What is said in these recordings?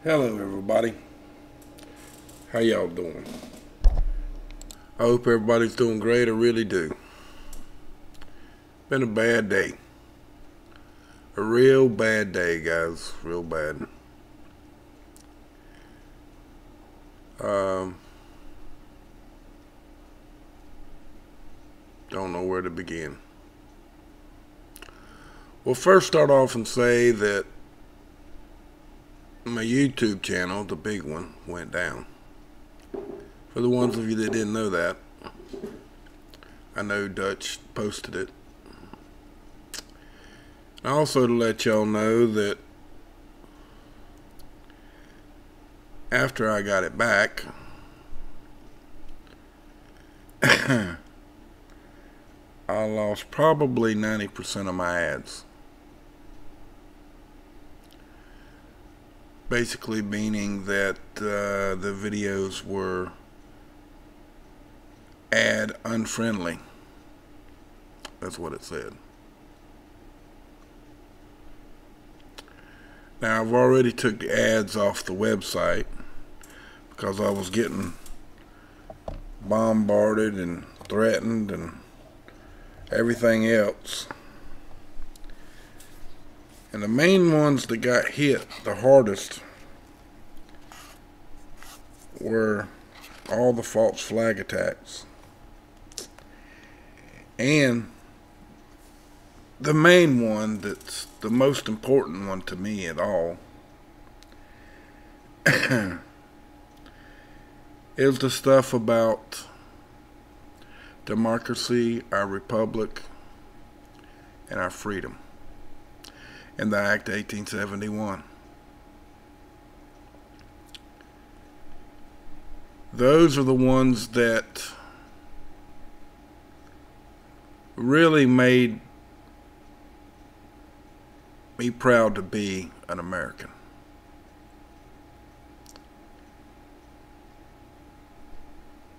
Hello everybody, how y'all doing? I hope everybody's doing great. I really do. Been a bad day. A real bad day, guys. Real bad. Don't know where to begin. Well, first start off and say that my YouTube channel, the big one, went down. For the ones of you that didn't know that, I know Dutch posted it. And also to let y'all know that after I got it back, I lost probably 90% of my ads. Basically meaning that the videos were ad unfriendly. That's what it said. Now I've already took the ads off the website because I was getting bombarded and threatened and everything else. And the main ones that got hit the hardest were all the false flag attacks. And the main one that's the most important one to me at all is the stuff about democracy, our republic, and our freedom. In the Act 1871. Those are the ones that really made me proud to be an American.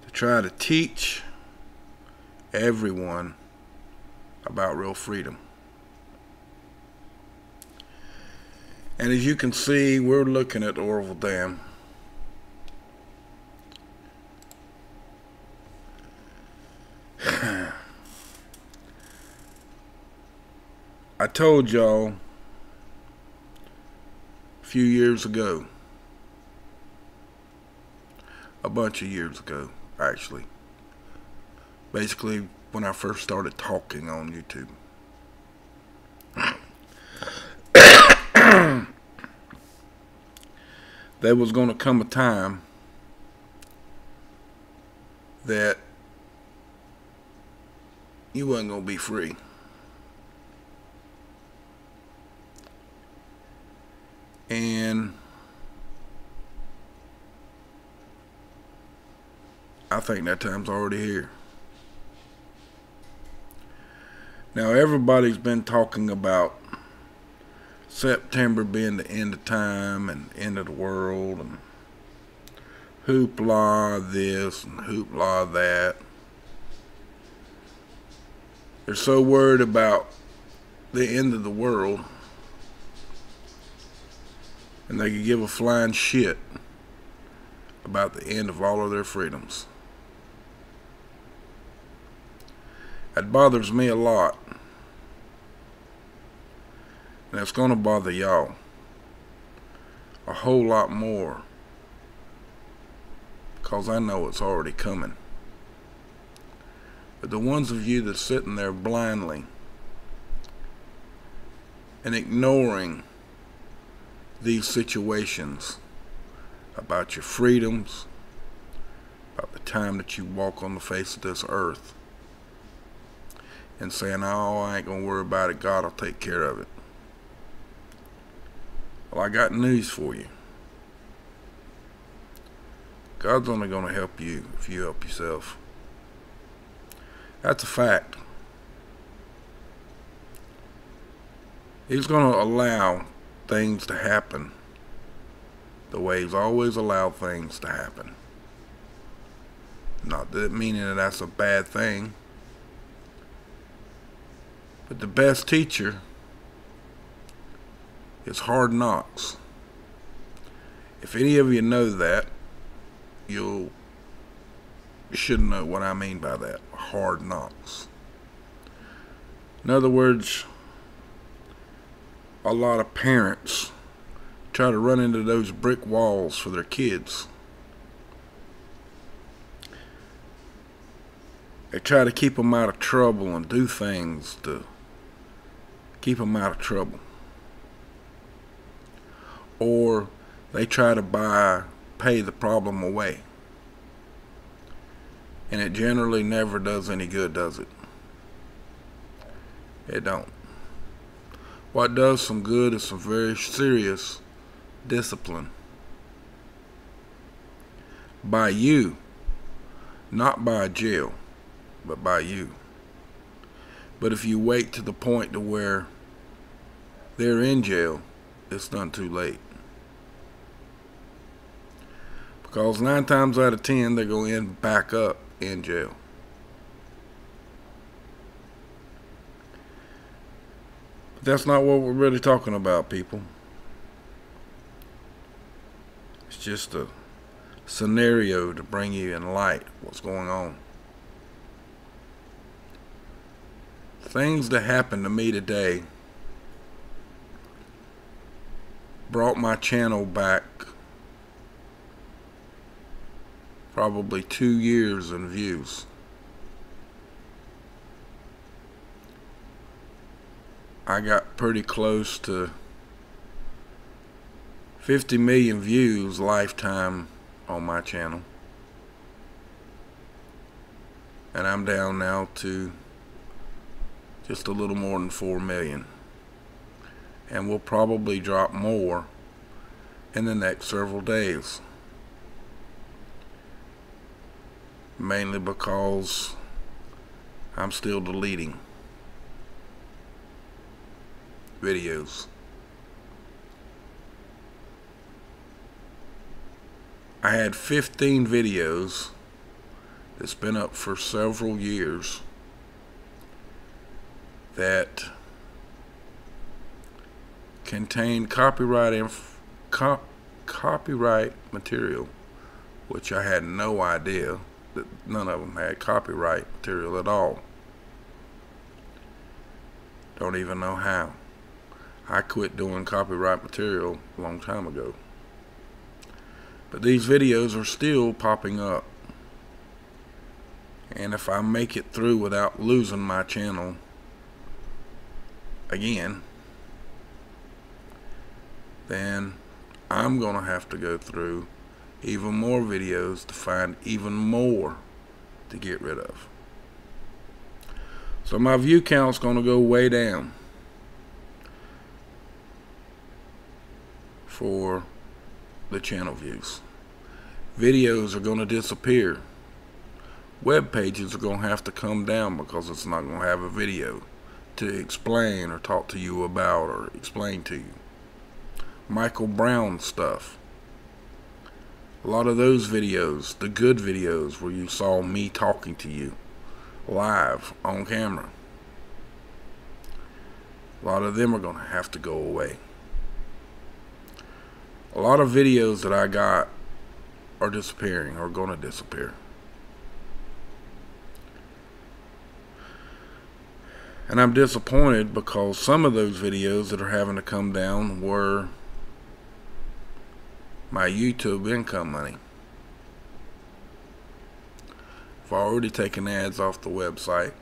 To try to teach everyone about real freedom. And as you can see, we're looking at Oroville Dam. I told y'all a few years ago, a bunch of years ago, actually, basically when I first started talking on YouTube, there was going to come a time that you wasn't going to be free. And I think that time's already here. Now everybody's been talking about September being the end of time and end of the world and hoopla this and hoopla that. They're so worried about the end of the world and they could give a flying shit about the end of all of their freedoms. That bothers me a lot. And it's going to bother y'all a whole lot more because I know it's already coming. But the ones of you that's sitting there blindly and ignoring these situations about your freedoms, about the time that you walk on the face of this earth, and saying, oh, I ain't going to worry about it, God will take care of it. Well, I got news for you. God's only going to help you if you help yourself. That's a fact. He's going to allow things to happen the way He's always allowed things to happen. Not that meaning that that's a bad thing. But the best teacher is hard knocks. If any of you know that, you should know what I mean by that. Hard knocks. In other words, a lot of parents try to run into those brick walls for their kids. They try to keep them out of trouble and do things to keep them out of trouble. Or they try to pay the problem away. And it generally never does any good, does it? It don't. What does some good is some very serious discipline. By you. Not by jail, but by you. But if you wait to the point to where they're in jail, it's done too late. Because 9 times out of 10, they're going to end back up in jail. But that's not what we're really talking about, people. It's just a scenario to bring you in light what's going on. Things that happened to me today brought my channel back probably 2 years in views. I got pretty close to 50 million views lifetime on my channel. And I'm down now to just a little more than 4 million. And we'll probably drop more in the next several days. Mainly because I'm still deleting videos. I had 15 videos that's been up for several years that contain copyright material, which I had no idea that none of them had copyright material at all. Don't even know how. I quit doing copyright material a long time ago. But these videos are still popping up. And if I make it through without losing my channel again, then I'm gonna have to go through even more videos to find even more to get rid of. So my view count's gonna go way down for the channel views. Videos are gonna disappear. Web pages are gonna have to come down because it's not gonna have a video to explain or talk to you about or explain to you. Michael Brown stuff. A lot of those videos, the good videos where you saw me talking to you live on camera, a lot of them are going to have to go away. A lot of videos that I got are disappearing or going to disappear. And I'm disappointed because some of those videos that are having to come down were my YouTube income money. I've already taken ads off the website,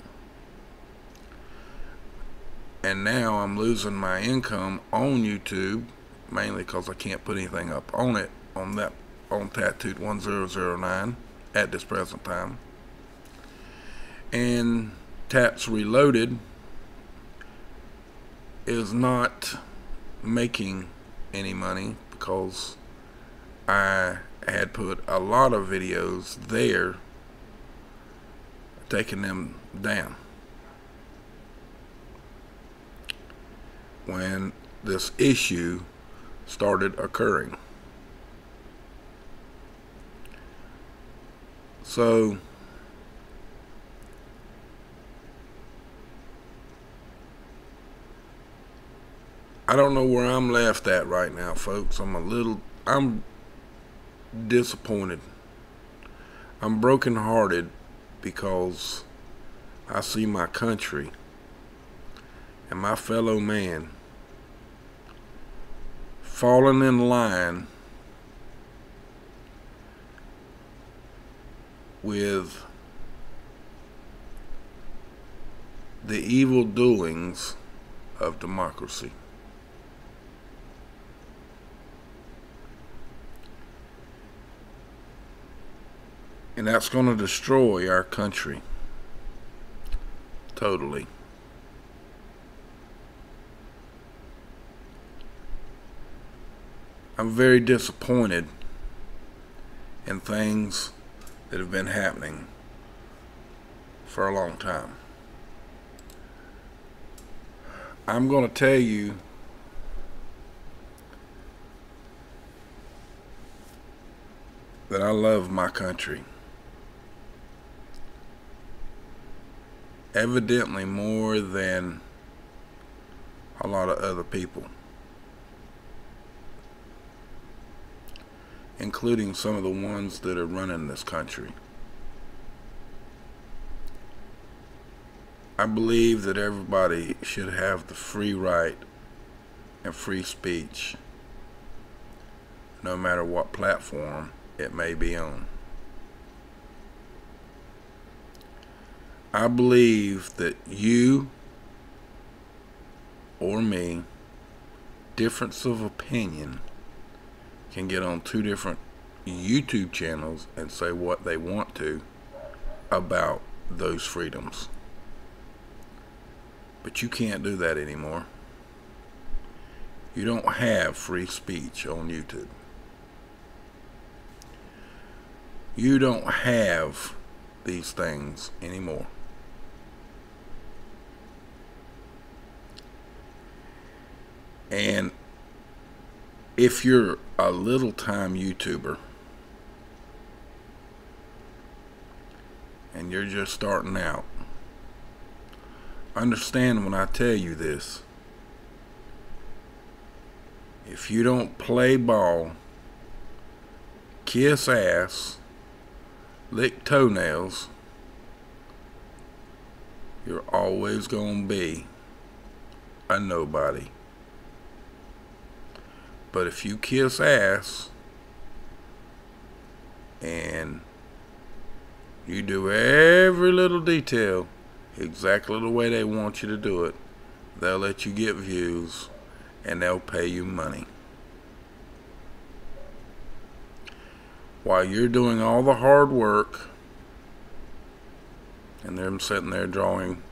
and now I'm losing my income on YouTube, mainly because I can't put anything up on it on Tattooed 1009 at this present time. And Tats Reloaded is not making any money because I had put a lot of videos there, taking them down when this issue started occurring. So I don't know where I'm left at right now, folks. I'm disappointed. I'm brokenhearted because I see my country and my fellow man falling in line with the evil doings of democracy. And that's going to destroy our country totally. I'm very disappointed in things that have been happening for a long time. I'm going to tell you that I love my country. Evidently more than a lot of other people, including some of the ones that are running this country. I believe that everybody should have the free right and free speech, no matter what platform it may be on. I believe that you or me, difference of opinion, can get on 2 different YouTube channels and say what they want to about those freedoms. But you can't do that anymore. You don't have free speech on YouTube. You don't have these things anymore. And if you're a little time YouTuber and you're just starting out, understand when I tell you this: if you don't play ball, kiss ass, lick toenails, you're always gonna be a nobody. But if you kiss ass and you do every little detail exactly the way they want you to do it, they'll let you get views and they'll pay you money, while you're doing all the hard work and they're sitting there drawing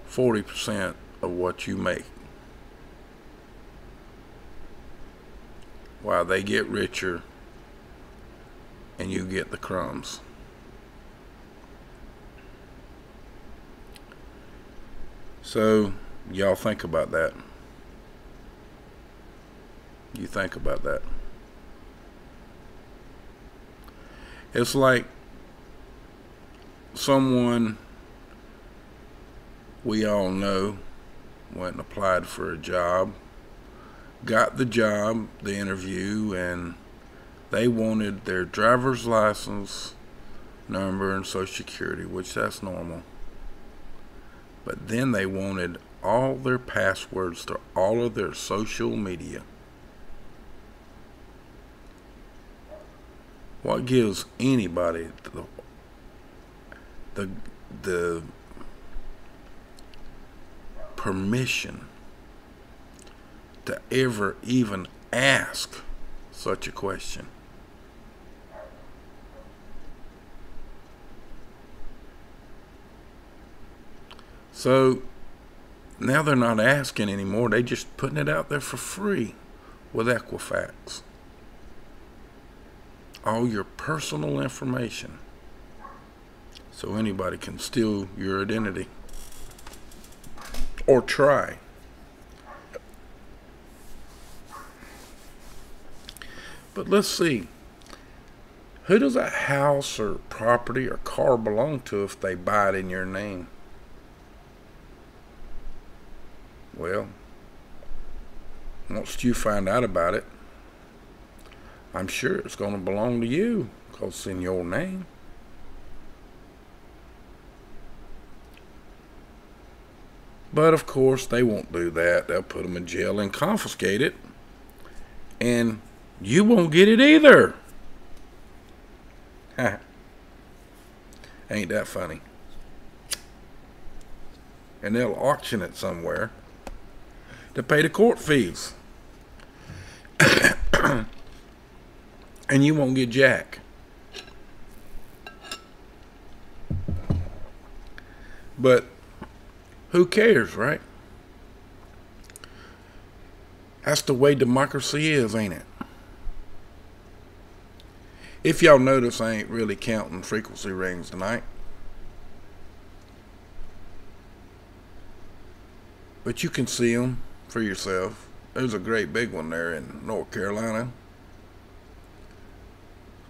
40% of what you make, while they get richer and you get the crumbs. So y'all think about that. You think about that. It's like someone we all know went and applied for a job, got the job, the interview, and they wanted their driver's license number and social security, which that's normal. But then they wanted all their passwords to all of their social media. What gives anybody the permission to ever even ask such a question? So now they're not asking anymore. They're just putting it out there for free with Equifax. All your personal information, so anybody can steal your identity or try. But let's see, who does that house or property or car belong to if they buy it in your name? Well, once you find out about it, I'm sure it's going to belong to you because it's in your name. But of course, they won't do that. They'll put them in jail and confiscate it. And you won't get it either. Ain't that funny? And they'll auction it somewhere to pay the court fees. And you won't get jack. But who cares, right? That's the way democracy is, ain't it? If y'all notice, I ain't really counting frequency rings tonight. But you can see them for yourself. There's a great big one there in North Carolina.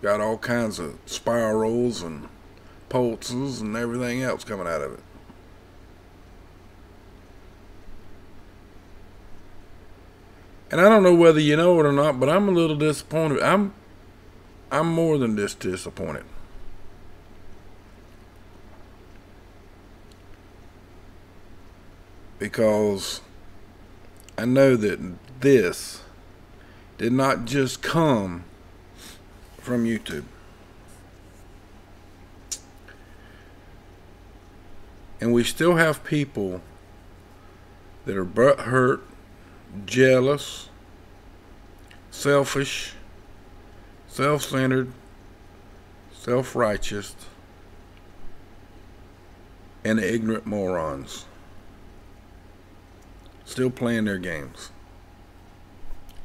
Got all kinds of spirals and pulses and everything else coming out of it. And I don't know whether you know it or not, but I'm a little disappointed. I'm more than just disappointed. Because I know that this did not just come from YouTube. And we still have people that are butthurt, jealous, selfish, self-centered, self-righteous, and ignorant morons. Still playing their games.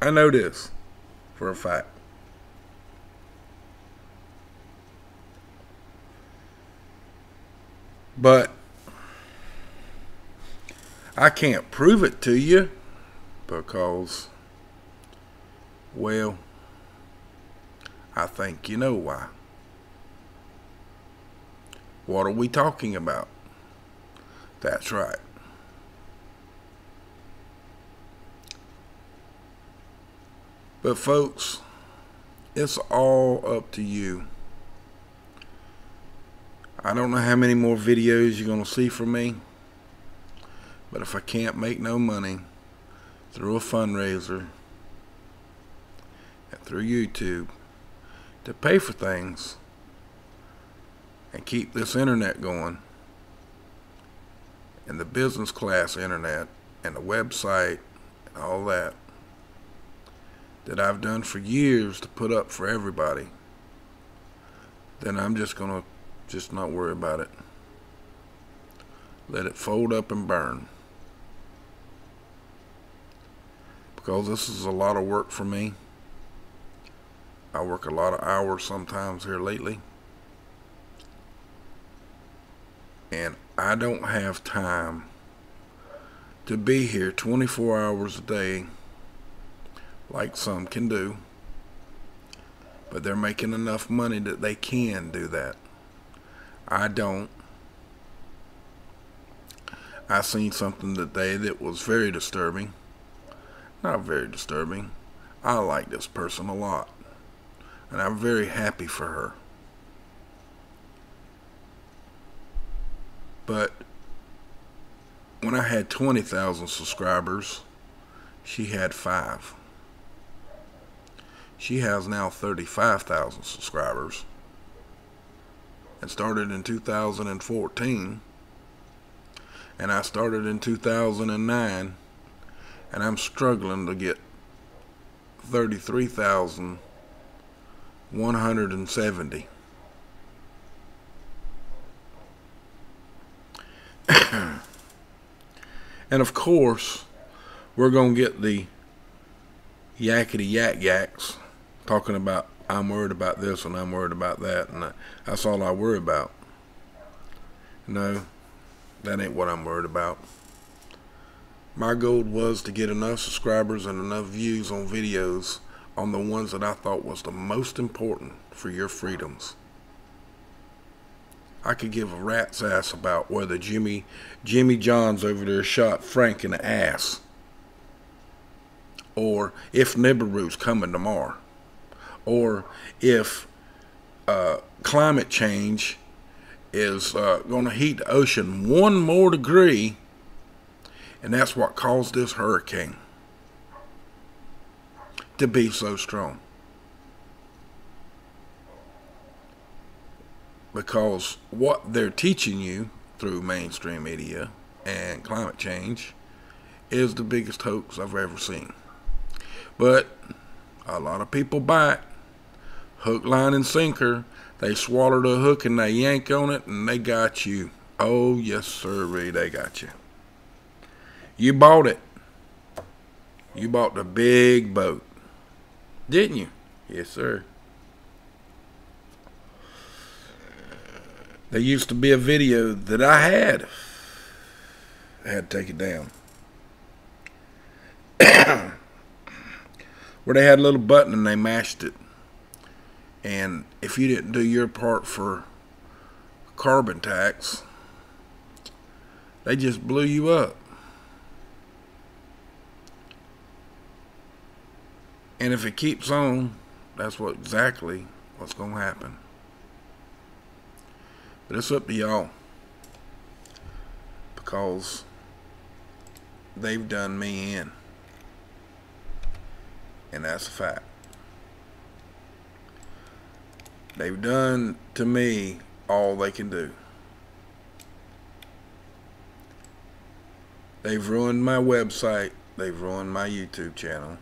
I know this for a fact. But I can't prove it to you because, well, I think you know why. What are we talking about? That's right. But folks, it's all up to you. I don't know how many more videos you're going to see from me, but if I can't make no money through a fundraiser and through YouTube to pay for things and keep this internet going, and the business class internet and the website and all that I've done for years to put up for everybody, then I'm just gonna not worry about it. Let it fold up and burn. Because this is a lot of work for me. I work a lot of hours sometimes here lately. And I don't have time to be here 24 hours a day like some can do. But they're making enough money that they can do that. I don't. I seen something today that was very disturbing. Not very disturbing. I like this person a lot. And I'm very happy for her. But when I had 20,000 subscribers, she had 5. She has now 35,000 subscribers. And started in 2014. And I started in 2009. And I'm struggling to get 33,170. And of course, we're going to get the yakety yak yaks talking about I'm worried about this and I'm worried about that, and that's all I worry about. No, that ain't what I'm worried about. My goal was to get enough subscribers and enough views on videos on the ones that I thought was the most important for your freedoms. I could give a rat's ass about whether Jimmy Johns over there shot Frank in the ass, or if Nibiru's coming tomorrow, or if climate change is going to heat the ocean 1 more degree, and that's what caused this hurricane to be so strong. Because what they're teaching you through mainstream media and climate change is the biggest hoax I've ever seen. But a lot of people buy it. Hook, line, and sinker. They swallow the hook and they yank on it and they got you. Oh, yes, sir, they got you. You bought it. You bought the big boat. Didn't you? Yes, sir. There used to be a video that I had. I had to take it down. Where they had a little button and they mashed it. And if you didn't do your part for carbon tax, they just blew you up. And if it keeps on, that's exactly what's going to happen. But it's up to y'all. Because they've done me in. And that's a fact. They've done to me all they can do. They've ruined my website. They've ruined my YouTube channel.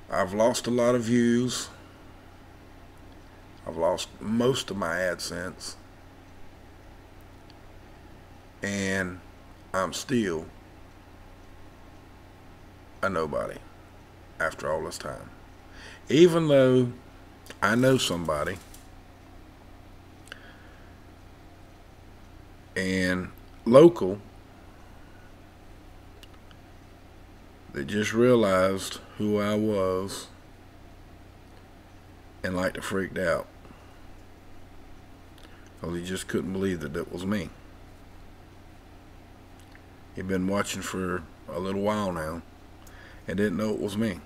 I've lost a lot of views. I've lost most of my AdSense. And I'm still a nobody after all this time. Even though I know somebody and local that just realized who I was and like to freaked out because he just couldn't believe that it was me. He'd been watching for a little while now and didn't know it was me.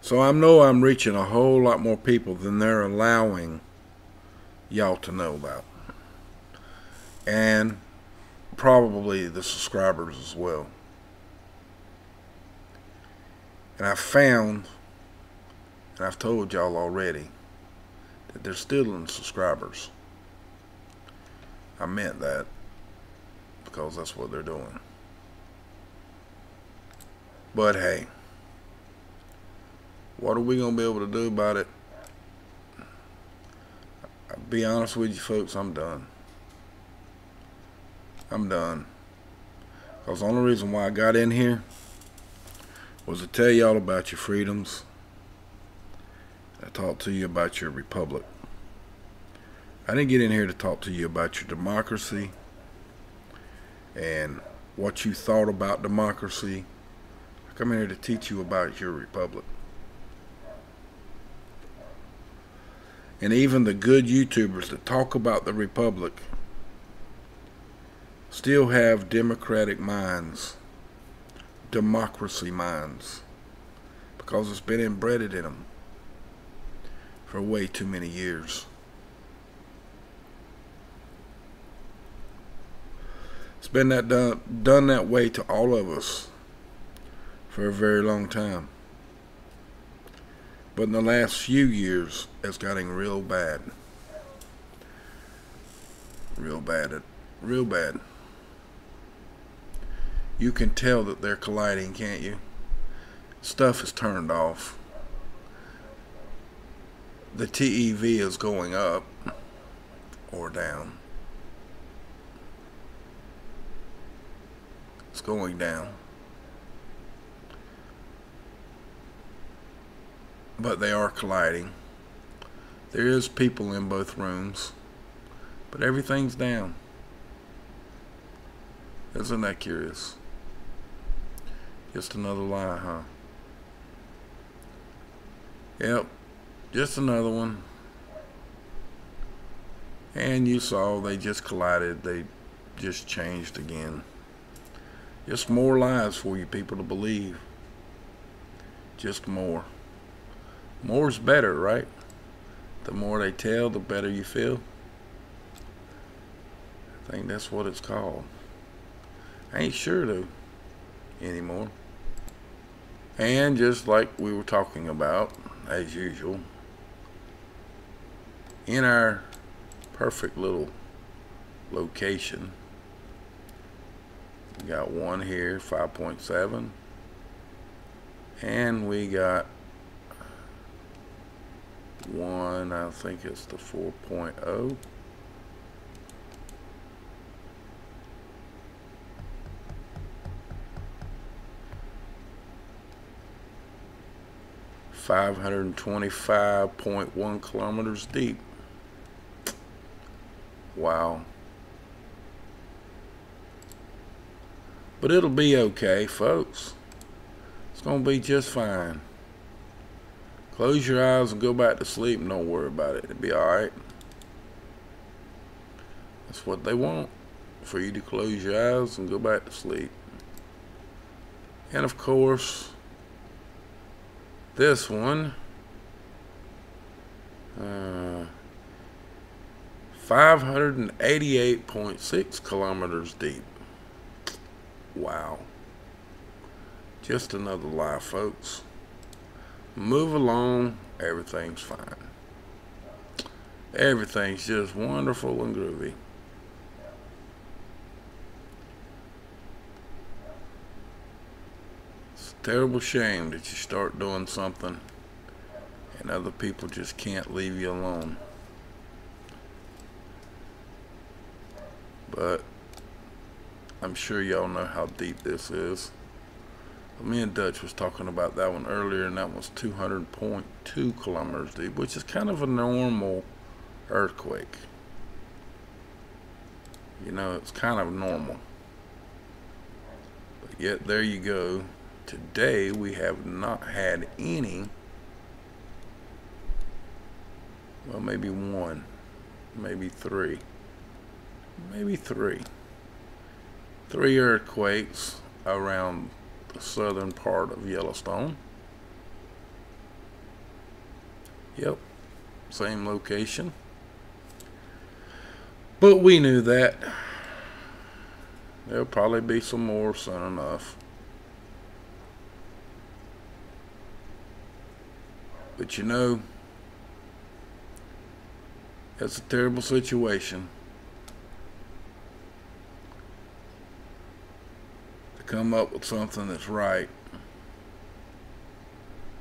So I know I'm reaching a whole lot more people than they're allowing y'all to know about. And probably the subscribers as well. And I found, and I've told y'all already, that they're stealing subscribers. I meant that because that's what they're doing. But hey, what are we going to be able to do about it? I'll be honest with you folks, I'm done. I'm done. Because the only reason why I got in here was to tell y'all about your freedoms. I talked to you about your republic. I didn't get in here to talk to you about your democracy and what you thought about democracy. I come in here to teach you about your republic. And even the good YouTubers that talk about the republic still have democratic minds, democracy minds, because it's been inbred in them for way too many years. It's been done that way to all of us for a very long time. But in the last few years, it's getting real bad. Real bad. Real bad. You can tell that they're colliding, can't you? Stuff is turned off. The TEV is going up or down. It's going down. But they are colliding. There is people in both rooms, but everything's down. Isn't that curious? Just another lie, huh? Yep, just another one. And you saw they just collided. They just changed again. Just more lies for you people to believe. Just more. More's better, right? The more they tell, the better you feel. I think that's what it's called. I ain't sure though anymore. And just like we were talking about, as usual, in our perfect little location, we got one here, 5.7, and we got one, I think it's the 4.0. $525.1 kilometers deep. Wow. But it'll be okay, folks. It's gonna be just fine. Close your eyes and go back to sleep and don't worry about it. It'll be alright. That's what they want, for you to close your eyes and go back to sleep. And of course, this one, 588.6 kilometers deep. Wow. Just another lie, folks. Move along, everything's fine. Everything's just wonderful and groovy. It's a terrible shame that you start doing something and other people just can't leave you alone. But I'm sure y'all know how deep this is. Me and Dutch was talking about that one earlier, and that was 200.2 kilometers deep, which is kind of a normal earthquake. You know, it's kind of normal. But yet, there you go. Today, we have not had any. Well, maybe one. Maybe three. Maybe three. 3 earthquakes around the southern part of Yellowstone. Yep, same location. But we knew that. There'll probably be some more soon enough. But you know, it's a terrible situation. Come up with something that's right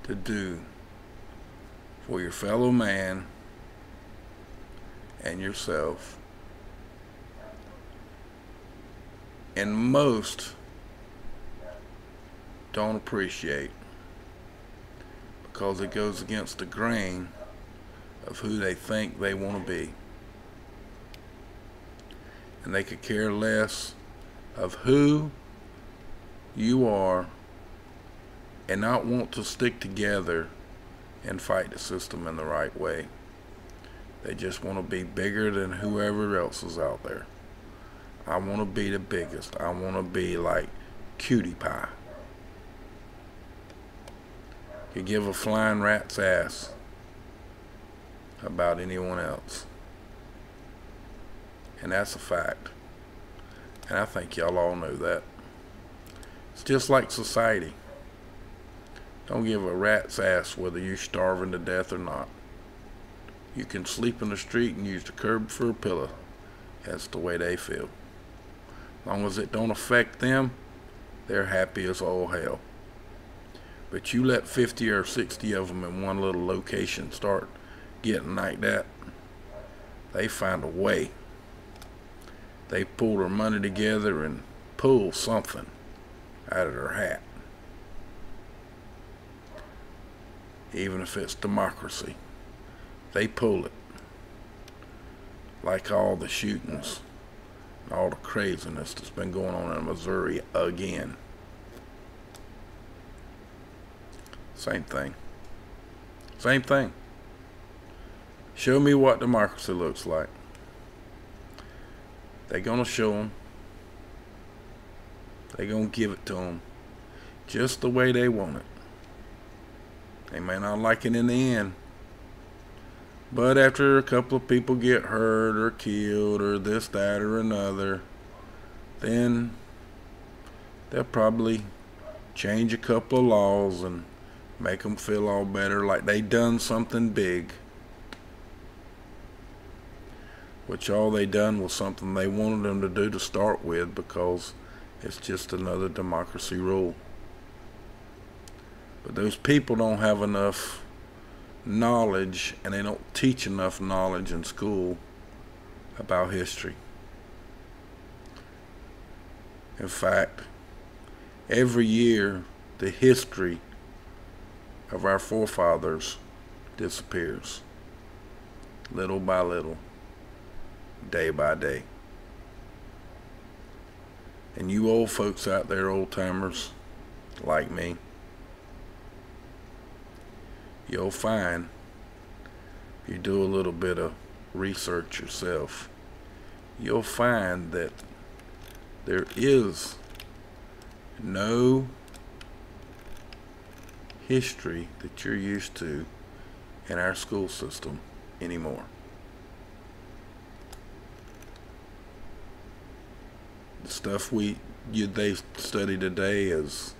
to do for your fellow man and yourself. And most don't appreciate, because it goes against the grain of who they think they want to be. And they could care less of who you are and not want to stick together and fight the system in the right way. They just want to be bigger than whoever else is out there. I want to be the biggest. I want to be like Cutie Pie. You give a flying rat's ass about anyone else. And that's a fact. And I think y'all all know that. It's just like society. Don't give a rat's ass whether you're starving to death or not. You can sleep in the street and use the curb for a pillow. That's the way they feel. As long as it don't affect them, they're happy as all hell. But you let 50 or 60 of them in one little location start getting like that, they find a way. They pull their money together and pull something out of their hat. Even if it's democracy, they pull it. Like all the shootings, all the craziness that's been going on in Missouri again. Same thing. Same thing. Show me what democracy looks like. They're gonna show them. They're going to give it to them just the way they want it. They may not like it in the end, but after a couple of people get hurt or killed or this, that, or another, then they'll probably change a couple of laws and make them feel all better, like they done something big. Which all they done was something they wanted them to do to start with, because it's just another democracy rule. But those people don't have enough knowledge, and they don't teach enough knowledge in school about history. In fact, every year the history of our forefathers disappears, little by little, day by day. And you old folks out there, old timers like me, you'll find, if you do a little bit of research yourself, you'll find that there is no history that you're used to in our school system anymore. The stuff they study today is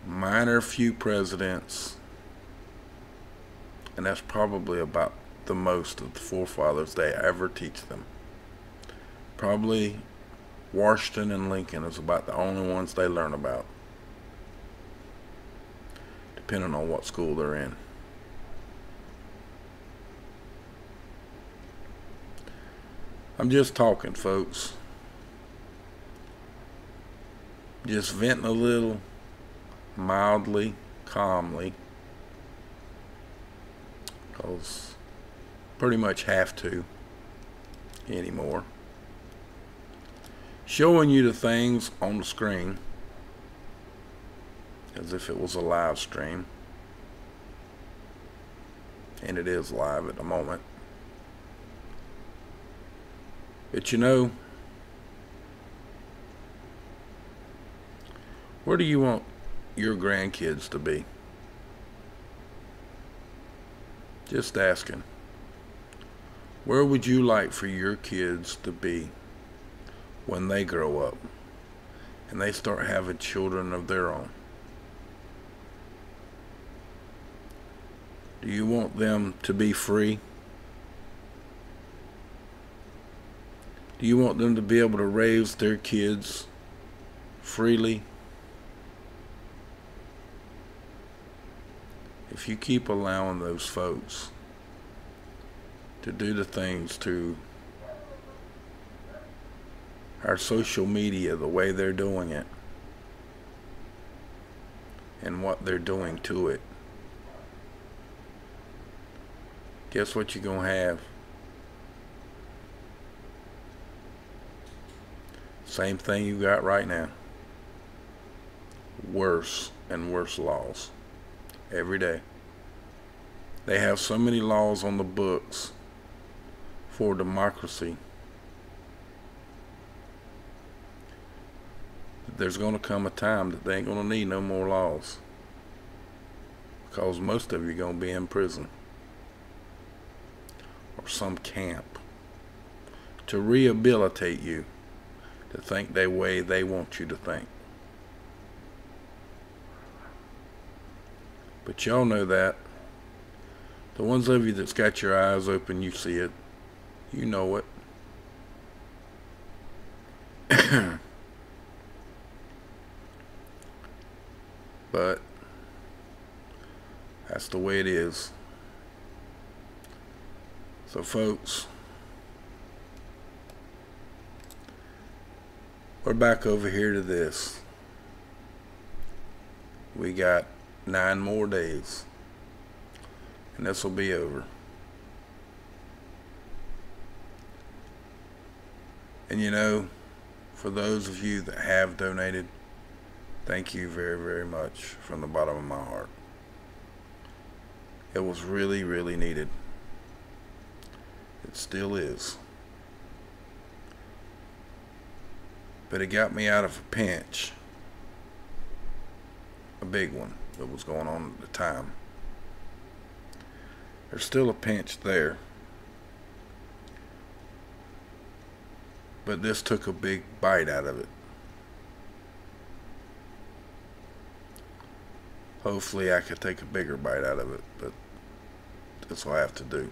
minor few presidents, and that's probably about the most of the forefathers they ever teach them. Probably Washington and Lincoln is about the only ones they learn about, depending on what school they're in. I'm just talking, folks. Just venting a little, mildly, calmly, because pretty much have to anymore. Showing you the things on the screen as if it was a live stream, and it is live at the moment. But you know, where do you want your grandkids to be? Just asking. Where would you like for your kids to be when they grow up and they start having children of their own? Do you want them to be free? Do you want them to be able to raise their kids freely? If you keep allowing those folks to do the things to our social media the way they're doing it and what they're doing to it, guess what you're going to have? Same thing you got right now. Worse and worse laws every day. They have so many laws on the books for democracy that there's going to come a time that they ain't going to need no more laws, because most of you are going to be in prison or some camp to rehabilitate you to think the way they want you to think. But y'all know that. The ones of you that's got your eyes open, you see it. You know it. But that's the way it is. So folks, we're back over here to this. We got 9 more days, and this will be over. And you know, for those of you that have donated, thank you very, very much from the bottom of my heart. It was really, really needed. It still is. But it got me out of a pinch, a big one that was going on at the time. There's still a pinch there, but this took a big bite out of it. Hopefully I could take a bigger bite out of it, but that's what I have to do.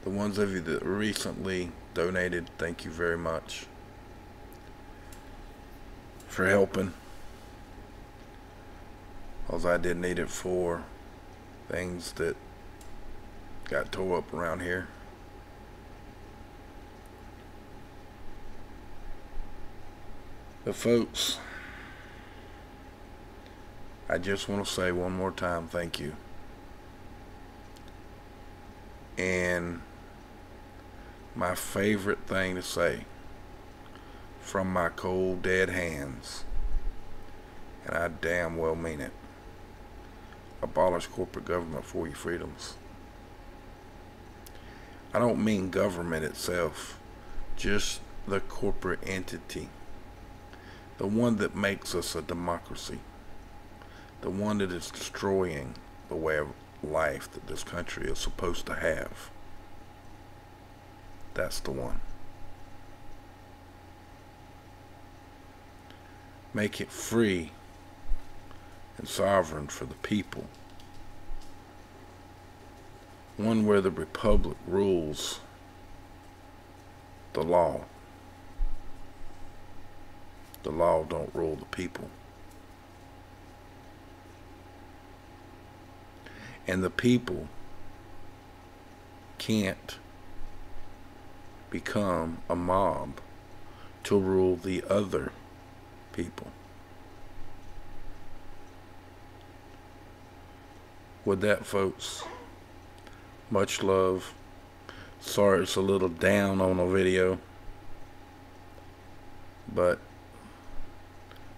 The ones of you that recently donated, thank you very much for helping. Because I did need it for things that got tore up around here. But folks, I just want to say one more time, thank you. And my favorite thing to say from my cold dead hands, and I damn well mean it: abolish corporate government for your freedoms. I don't mean government itself, just the corporate entity, the one that makes us a democracy, the one that is destroying the way of life that this country is supposed to have. That's the one. Make it free and sovereign for the people. One where the republic rules the law. The law don't rule the people. And the people can't become a mob to rule the other people. With that, folks, much love. Sorry it's a little down on the video, but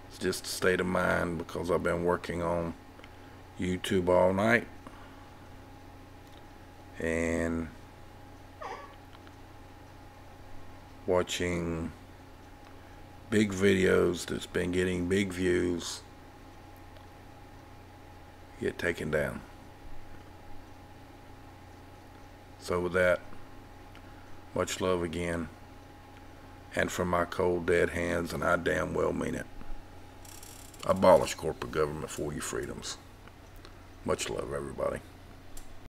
it's just a state of mind because I've been working on YouTube all night and watching big videos that's been getting big views get taken down. So with that, much love again, and from my cold dead hands, and I damn well mean it: abolish corporate government for your freedoms. Much love, everybody.